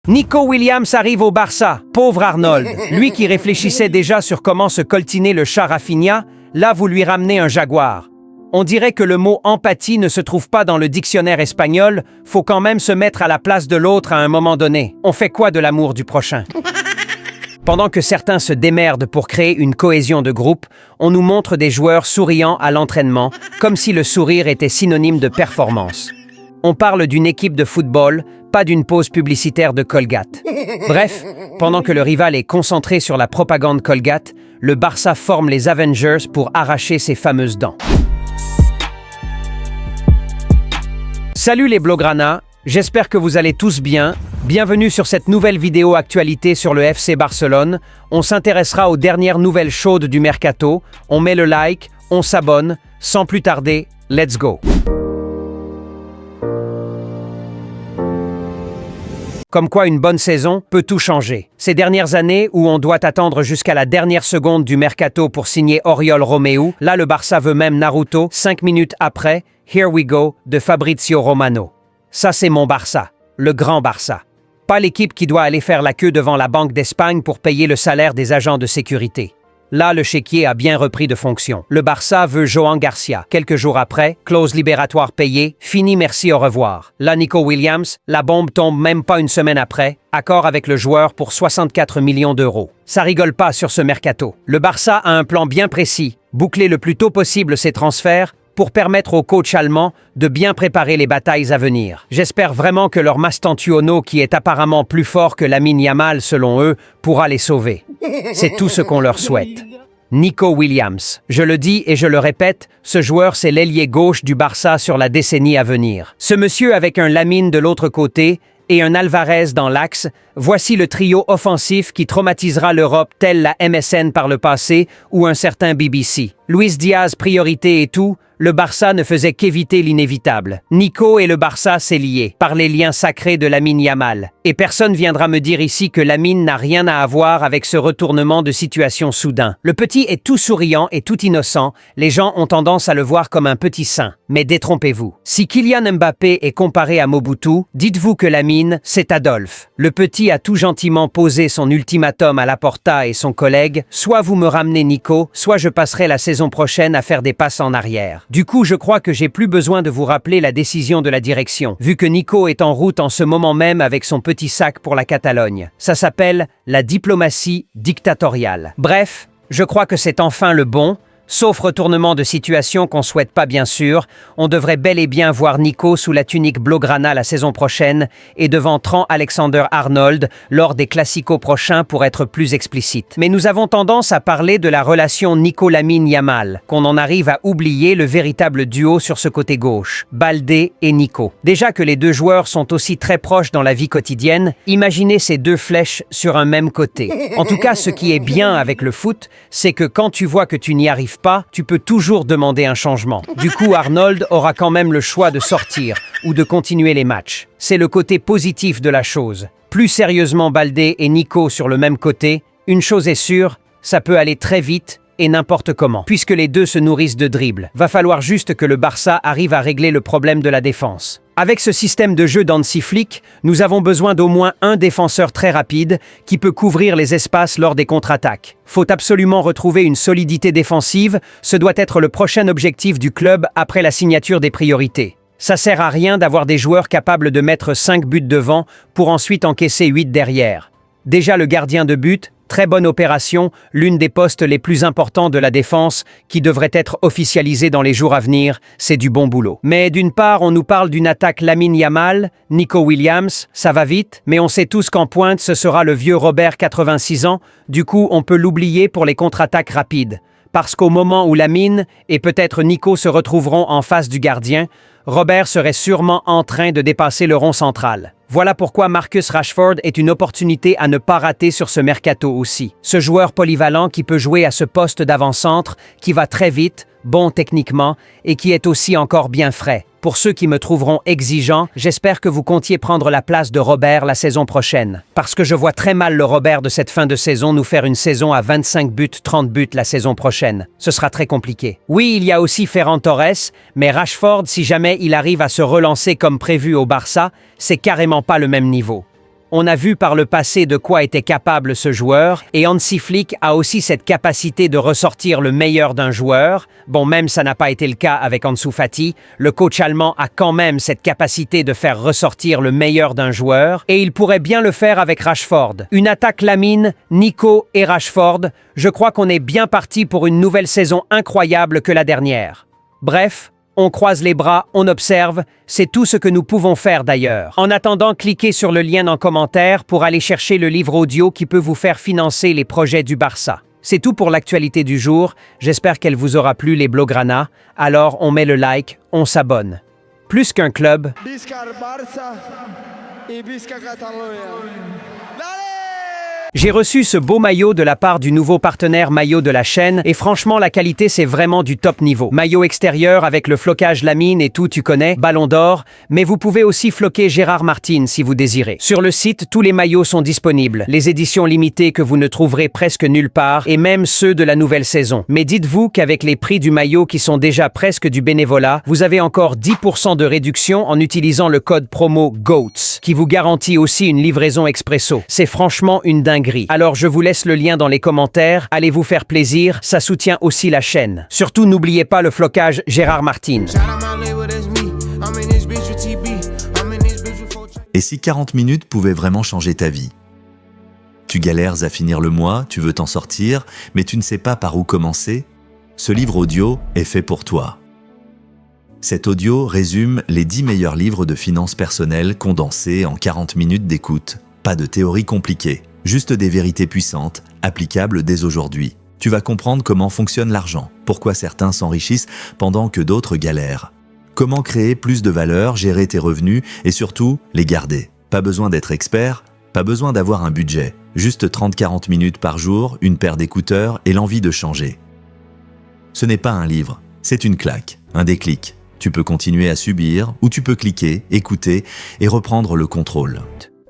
Nico Williams arrive au Barça. Pauvre Arnold. Lui qui réfléchissait déjà sur comment se coltiner le chat Rafinha, là vous lui ramenez un Jaguar. On dirait que le mot empathie ne se trouve pas dans le dictionnaire espagnol, faut quand même se mettre à la place de l'autre à un moment donné. On fait quoi de l'amour du prochain? Pendant que certains se démerdent pour créer une cohésion de groupe, on nous montre des joueurs souriants à l'entraînement, comme si le sourire était synonyme de performance. On parle d'une équipe de football, pas d'une pause publicitaire de Colgate. Bref, pendant que le rival est concentré sur la propagande Colgate, le Barça forme les Avengers pour arracher ses fameuses dents. Salut les Blaugrana, j'espère que vous allez tous bien. Bienvenue sur cette nouvelle vidéo actualité sur le FC Barcelone. On s'intéressera aux dernières nouvelles chaudes du mercato. On met le like, on s'abonne. Sans plus tarder, let's go! Comme quoi une bonne saison peut tout changer. Ces dernières années où on doit attendre jusqu'à la dernière seconde du mercato pour signer Oriol Romeu, là le Barça veut même Naruto, 5 minutes après, Here We Go de Fabrizio Romano. Ça c'est mon Barça, le grand Barça. Pas l'équipe qui doit aller faire la queue devant la Banque d'Espagne pour payer le salaire des agents de sécurité. Là, le chéquier a bien repris de fonction. Le Barça veut Joan Garcia. Quelques jours après, clause libératoire payée, fini merci au revoir. Là, Nico Williams, la bombe tombe même pas une semaine après, accord avec le joueur pour 64 millions d'euros. Ça rigole pas sur ce mercato. Le Barça a un plan bien précis, boucler le plus tôt possible ses transferts, pour permettre au coach allemand de bien préparer les batailles à venir. J'espère vraiment que leur Mastantuono, qui est apparemment plus fort que Lamine Yamal selon eux, pourra les sauver. C'est tout ce qu'on leur souhaite. Nico Williams. Je le dis et je le répète, ce joueur c'est l'ailier gauche du Barça sur la décennie à venir. Ce monsieur avec un Lamine de l'autre côté et un Alvarez dans l'axe, voici le trio offensif qui traumatisera l'Europe tel la MSN par le passé ou un certain BBC. Luis Diaz priorité et tout, le Barça ne faisait qu'éviter l'inévitable. Nico et le Barça c'est lié, par les liens sacrés de Lamine Yamal. Et personne viendra me dire ici que Lamine n'a rien à avoir avec ce retournement de situation soudain. Le petit est tout souriant et tout innocent, les gens ont tendance à le voir comme un petit saint. Mais détrompez-vous. Si Kylian Mbappé est comparé à Mobutu, dites-vous que Lamine, c'est Adolphe. Le petit a tout gentiment posé son ultimatum à Laporta et son collègue, soit vous me ramenez Nico, soit je passerai la saison prochaine à faire des passes en arrière. Du coup, je crois que j'ai plus besoin de vous rappeler la décision de la direction, vu que Nico est en route en ce moment même avec son petit sac pour la Catalogne. Ça s'appelle la diplomatie dictatoriale. Bref, je crois que c'est enfin le bon. Sauf retournement de situation qu'on souhaite pas bien sûr, on devrait bel et bien voir Nico sous la tunique Blaugrana la saison prochaine et devant Trent Alexander-Arnold lors des classicos prochains pour être plus explicite. Mais nous avons tendance à parler de la relation Nico-Lamine-Yamal, qu'on en arrive à oublier le véritable duo sur ce côté gauche, Baldé et Nico. Déjà que les deux joueurs sont aussi très proches dans la vie quotidienne, imaginez ces deux flèches sur un même côté. En tout cas, ce qui est bien avec le foot, c'est que quand tu vois que tu n'y arrives pas, tu peux toujours demander un changement. Du coup, Arnold aura quand même le choix de sortir ou de continuer les matchs. C'est le côté positif de la chose. Plus sérieusement, Baldé et Nico sur le même côté, une chose est sûre, ça peut aller très vite et n'importe comment, puisque les deux se nourrissent de dribbles. Va falloir juste que le Barça arrive à régler le problème de la défense. Avec ce système de jeu d'Hansi Flick, nous avons besoin d'au moins un défenseur très rapide qui peut couvrir les espaces lors des contre-attaques. Faut absolument retrouver une solidité défensive, ce doit être le prochain objectif du club après la signature des priorités. Ça sert à rien d'avoir des joueurs capables de mettre 5 buts devant pour ensuite encaisser 8 derrière. Déjà le gardien de but, très bonne opération, l'une des postes les plus importants de la défense qui devrait être officialisée dans les jours à venir, c'est du bon boulot. Mais d'une part, on nous parle d'une attaque Lamine Yamal, Nico Williams, ça va vite, mais on sait tous qu'en pointe, ce sera le vieux Robert 86 ans, du coup on peut l'oublier pour les contre-attaques rapides. Parce qu'au moment où Lamine et peut-être Nico se retrouveront en face du gardien, Robert serait sûrement en train de dépasser le rond central. Voilà pourquoi Marcus Rashford est une opportunité à ne pas rater sur ce mercato aussi. Ce joueur polyvalent qui peut jouer à ce poste d'avant-centre, qui va très vite, bon techniquement et qui est aussi encore bien frais. Pour ceux qui me trouveront exigeant, j'espère que vous comptiez prendre la place de Robert la saison prochaine. Parce que je vois très mal le Robert de cette fin de saison nous faire une saison à 25 buts, 30 buts la saison prochaine. Ce sera très compliqué. Oui, il y a aussi Ferran Torres, mais Rashford, si jamais il arrive à se relancer comme prévu au Barça, c'est carrément pas le même niveau. On a vu par le passé de quoi était capable ce joueur, et Hansi Flick a aussi cette capacité de ressortir le meilleur d'un joueur. Bon, même ça n'a pas été le cas avec Ansu Fati, le coach allemand a quand même cette capacité de faire ressortir le meilleur d'un joueur, et il pourrait bien le faire avec Rashford. Une attaque Lamine, Nico et Rashford, je crois qu'on est bien parti pour une nouvelle saison incroyable que la dernière. Bref, on croise les bras, on observe, c'est tout ce que nous pouvons faire d'ailleurs. En attendant, cliquez sur le lien en commentaire pour aller chercher le livre audio qui peut vous faire financer les projets du Barça. C'est tout pour l'actualité du jour, j'espère qu'elle vous aura plu les Blaugrana, alors on met le like, on s'abonne. Plus qu'un club... Visca Barça et Visca Catalunya. J'ai reçu ce beau maillot de la part du nouveau partenaire maillot de la chaîne et franchement la qualité c'est vraiment du top niveau. Maillot extérieur avec le flocage Lamine et tout tu connais, ballon d'or, mais vous pouvez aussi floquer Gérard Martin si vous désirez. Sur le site, tous les maillots sont disponibles, les éditions limitées que vous ne trouverez presque nulle part et même ceux de la nouvelle saison. Mais dites-vous qu'avec les prix du maillot qui sont déjà presque du bénévolat, vous avez encore 10% de réduction en utilisant le code promo GOATS qui vous garantit aussi une livraison expresso. C'est franchement une dinguerie. Alors je vous laisse le lien dans les commentaires, allez vous faire plaisir, ça soutient aussi la chaîne. Surtout n'oubliez pas le flocage Gérard Martin. Et si 40 minutes pouvaient vraiment changer ta vie? Tu galères à finir le mois, tu veux t'en sortir, mais tu ne sais pas par où commencer? Ce livre audio est fait pour toi. Cet audio résume les 10 meilleurs livres de finances personnelles condensés en 40 minutes d'écoute. Pas de théorie compliquée. Juste des vérités puissantes, applicables dès aujourd'hui. Tu vas comprendre comment fonctionne l'argent, pourquoi certains s'enrichissent pendant que d'autres galèrent. Comment créer plus de valeur, gérer tes revenus et surtout, les garder. Pas besoin d'être expert, pas besoin d'avoir un budget. Juste 30-40 minutes par jour, une paire d'écouteurs et l'envie de changer. Ce n'est pas un livre, c'est une claque, un déclic. Tu peux continuer à subir ou tu peux cliquer, écouter et reprendre le contrôle.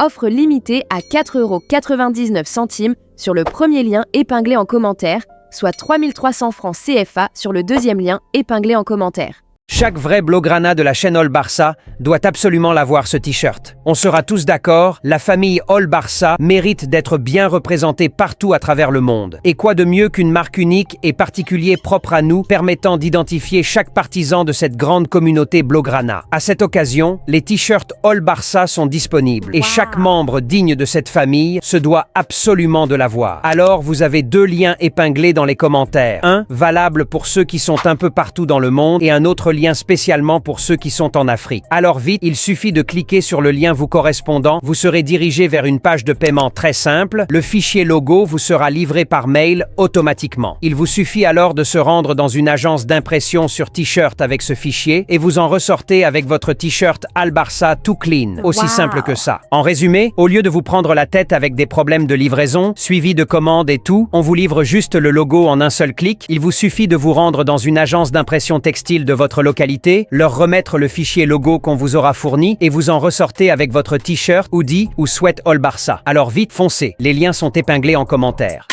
Offre limitée à 4,99 € sur le premier lien épinglé en commentaire, soit 3 300 francs CFA sur le deuxième lien épinglé en commentaire. Chaque vrai Blaugrana de la chaîne All Barça doit absolument l'avoir ce t-shirt. On sera tous d'accord, la famille All Barça mérite d'être bien représentée partout à travers le monde. Et quoi de mieux qu'une marque unique et particulière propre à nous, permettant d'identifier chaque partisan de cette grande communauté Blaugrana. À cette occasion, les t-shirts All Barça sont disponibles et chaque membre digne de cette famille se doit absolument de l'avoir. Alors vous avez 2 liens épinglés dans les commentaires. Un valable pour ceux qui sont un peu partout dans le monde et un autre lien spécialement pour ceux qui sont en Afrique. Alors vite, il suffit de cliquer sur le lien vous correspondant, vous serez dirigé vers une page de paiement très simple, le fichier logo vous sera livré par mail automatiquement. Il vous suffit alors de se rendre dans une agence d'impression sur t-shirt avec ce fichier et vous en ressortez avec votre t-shirt Al Barça tout clean. Aussi simple que ça. En résumé, au lieu de vous prendre la tête avec des problèmes de livraison, suivi de commandes et tout, on vous livre juste le logo en un seul clic. Il vous suffit de vous rendre dans une agence d'impression textile de votre localité, leur remettre le fichier logo qu'on vous aura fourni et vous en ressortez avec votre t-shirt, hoodie ou sweat All Barça. Alors vite, foncez, les liens sont épinglés en commentaire.